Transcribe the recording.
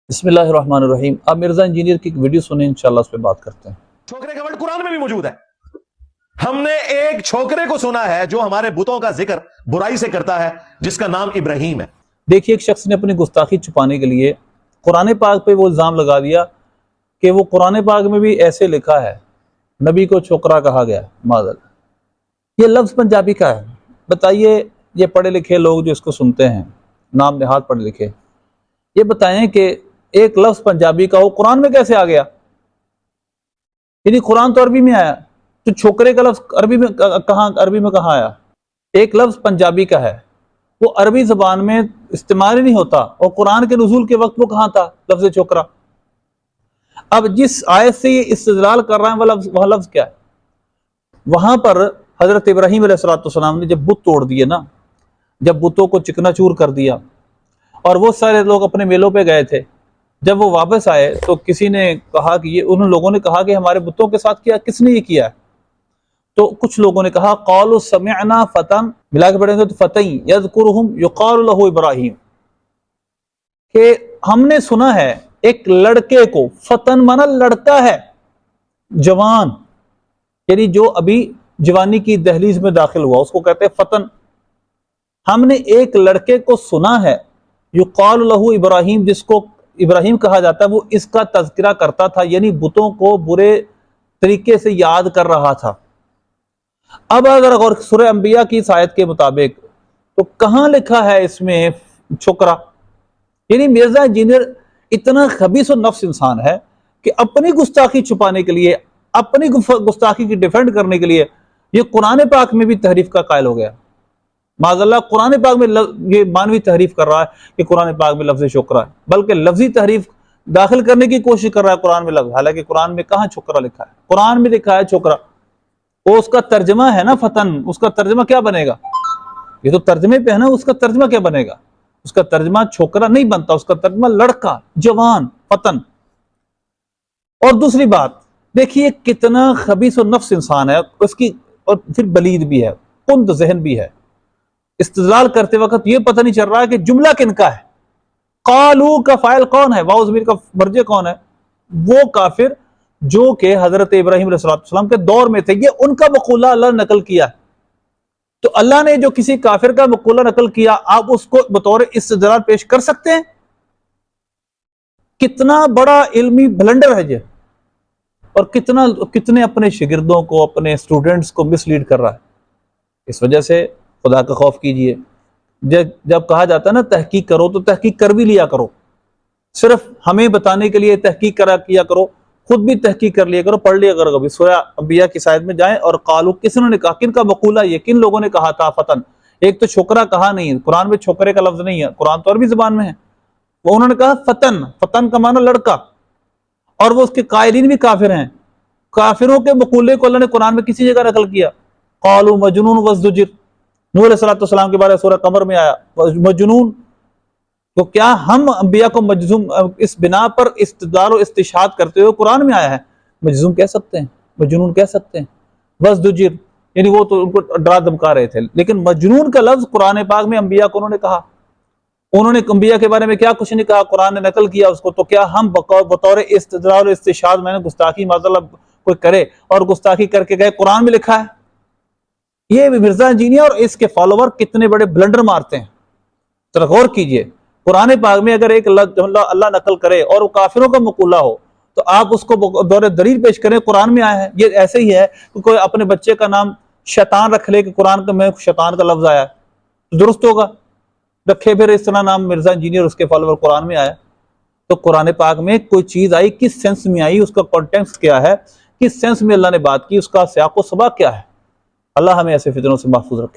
بسم اللہ الرحمن الرحیم۔ اب مرزا انجینئر کی ایک ویڈیو سنیں، انشاءاللہ اس پہ بات کرتے ہیں۔ چھوکرے کا ورڈ قرآن میں بھی موجود ہے۔ ہم نے ایک چھوکرے کو سنا ہے جو ہمارے بتوں کا ذکر برائی سے کرتا ہے، جس کا نام ابراہیم ہے۔ دیکھیے، ایک شخص نے اپنی گستاخی چھپانے کے لیے قرآن پاک پہ وہ الزام لگا دیا کہ وہ قرآن پاک میں بھی ایسے لکھا ہے، نبی کو چھوکرا کہا گیا۔ معاذ اللہ، یہ لفظ پنجابی کا ہے۔ بتائیے، یہ پڑھے لکھے لوگ جو اس کو سنتے ہیں، نام نہاد پڑھے لکھے، یہ بتائیں کہ ایک لفظ پنجابی کا وہ قرآن میں کیسے آ گیا؟ یعنی قرآن تو عربی میں آیا، تو چھوکرے کا لفظ عربی میں کہاں آیا؟ ایک لفظ پنجابی کا ہے، وہ عربی زبان میں استعمال ہی نہیں ہوتا، اور قرآن کے نزول کے وقت وہ کہاں تھا لفظ چھوکرا؟ اب جس آیت سے یہ استدلال کر رہا ہے وہ لفظ کیا ہے؟ وہاں پر حضرت ابراہیم علیہ السلام نے جب بت توڑ دیے نا، جب بتوں کو چکنا چور کر دیا، اور وہ سارے لوگ اپنے میلوں پہ گئے تھے، جب وہ واپس آئے تو کسی نے کہا کہ ان لوگوں نے کہا کہ ہمارے بتوں کے ساتھ کیا، کس نے یہ کیا ہے؟ تو کچھ لوگوں نے کہا قالوا سمعنا فتن، ملا کے پڑھیں گے تو فتن یذکرہم یقال لہ ابراہیم، کہ ہم نے سنا ہے ایک لڑکے کو، فتن مانا لڑکا ہے، جوان، یعنی جو ابھی جوانی کی دہلیز میں داخل ہوا اس کو کہتے ہیں فتن۔ ہم نے ایک لڑکے کو سنا ہے یقال لہ ابراہیم، جس کو ابراہیم کہا جاتا ہے، وہ اس کا تذکرہ کرتا تھا، یعنی بتوں کو برے طریقے سے یاد کر رہا تھا۔ اب اگر سورہ انبیاء کی اس آیت کے مطابق تو کہاں لکھا ہے اس میں چھوکرا؟ یعنی مرزا انجینئر اتنا خبیث النفس انسان ہے کہ اپنی گستاخی چھپانے کے لیے، اپنی گستاخی کی ڈیفینڈ کرنے کے لیے یہ قرآن پاک میں بھی تحریف کا قائل ہو گیا۔ معاذ اللہ، قرآن پاک میں یہ مانوی تحریف کر رہا ہے کہ قرآن پاک میں لفظ چھوکرا ہے، بلکہ لفظی تحریف داخل کرنے کی کوشش کر رہا ہے قرآن میں لفظ، حالانکہ قرآن میں کہاں چھوکرا لکھا ہے؟ قرآن میں لکھا ہے چھوکرا، وہ اس کا ترجمہ ہے نا فتن، اس کا ترجمہ کیا بنے گا؟ یہ تو ترجمے پہ ہے نا، اس کا ترجمہ کیا بنے گا؟ اس کا ترجمہ چھوکرا نہیں بنتا، اس کا ترجمہ لڑکا، جوان، فتن۔ اور دوسری بات دیکھیے کتنا خبیث النفس انسان ہے، اس کی اور پھر بلید بھی ہے، کند ذہن بھی ہے۔ استدلال کرتے وقت یہ پتہ نہیں چل رہا ہے کہ جملہ کن کا ہے، قالو کا فاعل کون ہے، واو ضمیر کا مرجع کون ہے؟ وہ کافر جو کہ حضرت ابراہیم علیہ السلام کے دور میں تھے، یہ ان کا مقولہ اللہ نے نقل کیا ہے۔ تو اللہ نے جو کسی کافر کا مقولہ نقل کیا، آپ اس کو بطور استدلال پیش کر سکتے ہیں؟ کتنا بڑا علمی بلنڈر ہے یہ، اور کتنے اپنے شاگردوں کو، اپنے اسٹوڈنٹس کو مس لیڈ کر رہا ہے۔ اس وجہ سے خدا کا خوف کیجئے۔ جب کہا جاتا ہے نا تحقیق کرو، تو تحقیق کر بھی لیا کرو، صرف ہمیں بتانے کے لیے تحقیق کیا کرو، خود بھی تحقیق کر لیا کرو، پڑھ لیا کرو کبھی۔ سورہ انبیاء کی آیت میں جائیں اور قالو، کس نے کہا، کن کا مقولہ یہ، کن لوگوں نے کہا تھا فتن؟ ایک تو چھوکرا کہا نہیں، قرآن میں چھوکرے کا لفظ نہیں ہے، قرآن تو عربی زبان میں ہے، وہ انہوں نے کہا فتن، فتن کا معنی لڑکا، اور وہ اس کے قائلین بھی کافر ہیں۔ کافروں کے مقولے کو اللہ نے قرآن میں کسی جگہ نقل کیا، قالوا مجنون وازدجر، نوح علیہ السلام کے بارے میں سورہ قمر میں آیا مجنون۔ تو کیا ہم انبیاء کو مجزوم اس بنا پر استدلال و استشہاد کرتے ہوئے قرآن میں آیا ہے مجزوم کہہ سکتے ہیں، مجنون کہہ سکتے ہیں؟ وازدجر یعنی وہ تو ان کو ڈرا دھمکا رہے تھے، لیکن مجنون کا لفظ قرآن پاک میں انبیاء کو انہوں نے کہا، انہوں نے انبیاء کے بارے میں کیا کچھ نہیں کہا، قرآن نے نقل کیا اس کو۔ تو کیا ہم بطور استدلال و استشہاد میں نے گستاخی معاذ اللہ کوئی کرے اور گستاخی کر کے گئے قرآن میں لکھا ہے؟ یہ مرزا انجینئر اور اس کے فالوور کتنے بڑے بلنڈر مارتے ہیں، ذرا غور کیجئے۔ قرآن پاک میں اگر ایک اللہ نقل کرے اور وہ کافروں کا مقولہ ہو، تو آپ اس کو دور دلیل پیش کریں، قرآن میں آیا ہے۔ یہ ایسے ہی ہے کہ کوئی اپنے بچے کا نام شیطان رکھ لے کہ قرآن میں شیطان کا لفظ آیا ہے، تو درست ہوگا؟ رکھے پھر اس طرح نام مرزا انجینئر، اس کے فالوور قرآن میں آیا۔ تو قرآن پاک میں کوئی چیز آئی، کس سینس میں آئی، اس کا کانٹیکسٹ کیا ہے، کس سینس میں اللہ نے بات کی، اس کا سیاق و سباق کیا ہے؟ اللہ ہمیں ایسے فتنوں سے محفوظ رکھے۔